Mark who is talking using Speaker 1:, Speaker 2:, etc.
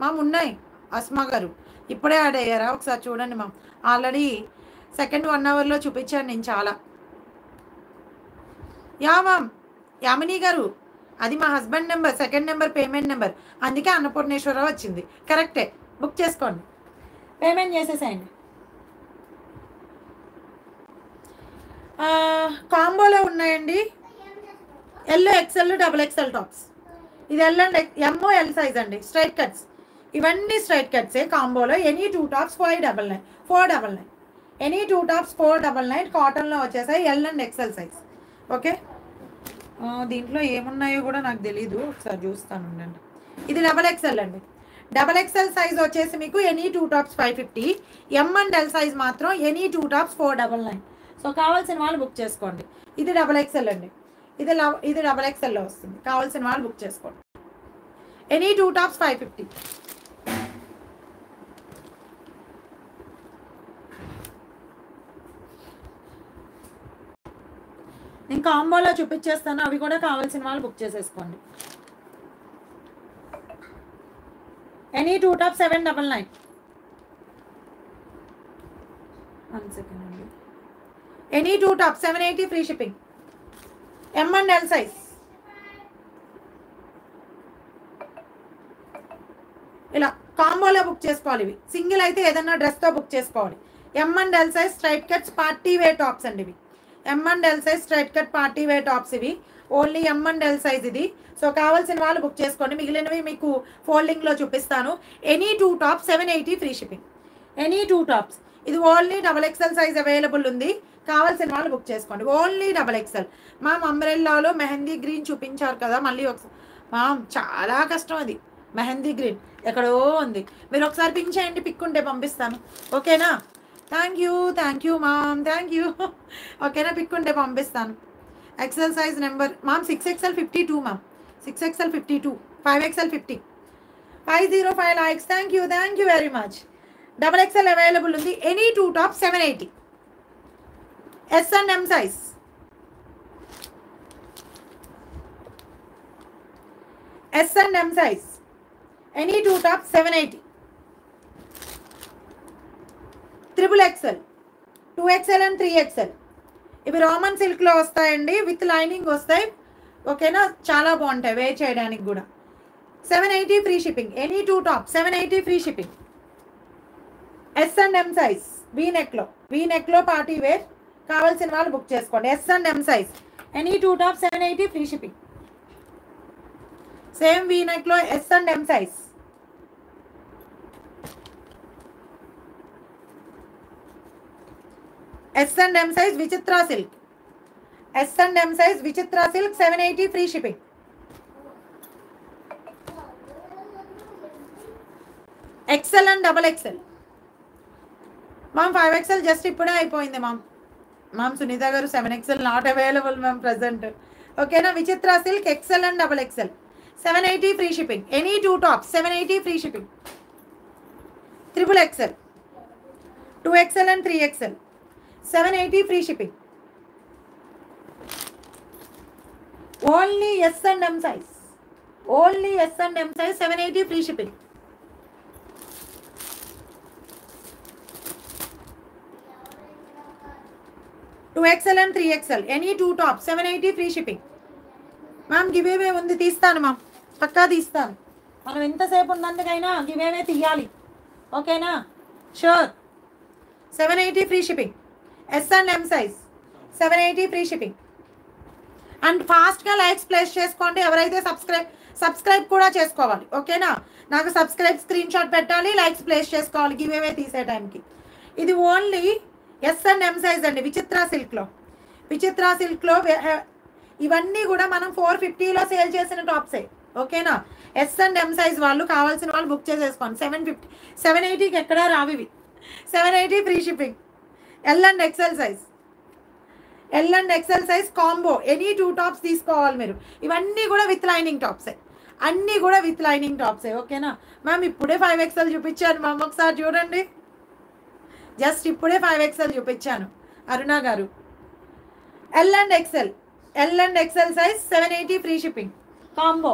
Speaker 1: Ma'am ఉన్నాయి అస్మా గారు ఇప్పుడే యాడ్ అయ్యారా ఒకసారి చూడండి మ్యామ్. ఆల్రెడీ సెకండ్ 1 అవర్లో చూపించాను నేను చాలా. యా మ్యామ్ యామిని గారు అది మా husband number, second number payment number, అందుకే అన్నపూర్ణేశ్వరరావు వచ్చింది. కరెక్టే, బుక్ చేసుకోండి, పేమెంట్ చేసేసేయండి. కాంబోలో ఉన్నాయండి L XL double XL tops. ఇది L and MO L size అండి. స్ట్రైట్ కట్స్ ఇవన్నీ స్ట్రైట్ కట్సే కాంబోలో. Any 2 tops 599 499. ఎనీ 2 టాప్స్ 499 కాటన్లో వచ్చేసాయి L and XL size. Okay, దీంట్లో ఏమున్నాయో కూడా నాకు తెలీదు, ఒకసారి చూస్తాను ఉండండి. ఇది డబల్ ఎక్సెల్ అండి. డబల్ ఎక్సెల్ సైజ్ వచ్చేసి మీకు any 2 tops 550. M and L size మాత్రం ఎనీ 2 టాప్స్ 499. సో కావాల్సిన వాళ్ళు బుక్ చేసుకోండి. ఇది డబల్ ఎక్సెల్ అండి. ఇది డబల్ ఎక్సెల్లో వస్తుంది. కావాల్సిన వాళ్ళు బుక్ చేసుకోండి. Any 2 tops 550. నేను కాంబోలో చూపించేస్తాను, అవి కూడా కావాల్సిన వాళ్ళు బుక్ చేసేసుకోండి. Any 2 tops 799. 1 సెకండ్ అండి. Any 2 tops 780 free shipping. M and L size. ఇలా కాంబోలో బుక్ చేసుకోవాలి. ఇవి సింగిల్ అయితే ఏదన్నా డ్రెస్తో బుక్ చేసుకోవాలి. M and L size straight cuts party wear tops అండి ఇవి. M and L size straight cut party wear tops ఇవి. Only M and L size ఇది. సో కావాల్సిన వాళ్ళు బుక్ చేసుకోండి. మిగిలినవి మీకు ఫోల్డింగ్లో చూపిస్తాను. Any 2 tops 780 free shipping. Any 2 tops. ఇది only double XL size available ఉంది. కావాల్సిన వాళ్ళు బుక్ చేసుకోండి. Only double XL. మ్యామ్ అంబ్రెల్లాలో మెహందీ గ్రీన్ చూపించారు కదా, మళ్ళీ ఒకసారి మ్యామ్ చాలా కష్టం అది. మెహందీ గ్రీన్ ఎక్కడో ఉంది, మీరు ఒకసారి పింక్ చేయండి, పిక్ ఉంటే పంపిస్తాను. ఓకేనా? Thank you ma'am, thank you. ఓకేనా, పిక్ ఉంటే పంపిస్తాను. XL size number ma'am 6XL 52 ma'am. 6XL 52, 5XL 50. 505 likes. Thank you very much. Double XL available ఉంది. Any 2 tops 780. S and M size. S and M size. Any 2 tops 780. Triple XL, 2XL and 3XL. ఇవి Roman సిల్క్లో వస్తాయండి, with lining వస్తాయి. ఓకేనా, చాలా బాగుంటాయి wear చేయడానికి కూడా. 780 free shipping. Any 2 tops 780 free shipping. S and M size. V నెక్లో పార్టీ వేర్. కావాల్సిన వాళ్ళు బుక్ చేసుకోండి. S and M size. Any 2 tops 780 free shipping. Same V నెక్లో S and M size. S and M size Vichitra silk. S and M size Vichitra silk 780 free shipping. XL and double XL. Ma'am 5XL just ఇప్పుడే అయిపోయింది ma'am Sunitha గారు. 7XL not available ma'am present. ఓకేనా, Vichitra silk XL and double XL 780 free shipping. Any 2 tops 780 free shipping. Triple XL, 2XL and 3XL 780 free shipping. Only S and M size. Only S and M size 780 free shipping. Two XL and 3XL any 2 tops 780 free shipping. Ma'am giveaway ఉంది, తీస్తాను ma'am, పక్కా తీస్తాను. మనం ఎంతసేపు ఉన్నందుకైనా giveaway తీయాలి. ఓకేనా, sure. 780 free shipping. S and M size 780 free shipping. And ఫాస్ట్గా likes place చేసుకోండి. ఎవరైతే సబ్స్క్రైబ్ కూడా చేసుకోవాలి. ఓకేనా, నాకు సబ్స్క్రైబ్ స్క్రీన్ షాట్ పెట్టాలి, లైక్స్ ప్లేస్ చేసుకోవాలి గివేవే తీసే టైంకి. ఇది only S and M size అండి. విచిత్ర సిల్క్లో ఇవన్నీ కూడా మనం 450లో సేల్ చేసిన టాప్సే. ఓకేనా, ఎస్ అండ్ ఎం సైజ్ వాళ్ళు కావాల్సిన వాళ్ళు బుక్ చేసేసుకోండి. 780కి ఎక్కడా రావు ఇవి. 780 free shipping. L and XL size combo any 2 tops తీసుకోవాలి మీరు. ఇవన్నీ కూడా విత్ లైనింగ్ టాప్సే, అన్నీ కూడా విత్ లైనింగ్ టాప్సే. ఓకేనా మ్యామ్, ఇప్పుడే 5XL చూపించాను మ్యామ్, ఒకసారి చూడండి. జస్ట్ ఇప్పుడే 5XL చూపించాను Aruna garu. L and XL size 780 free shipping combo.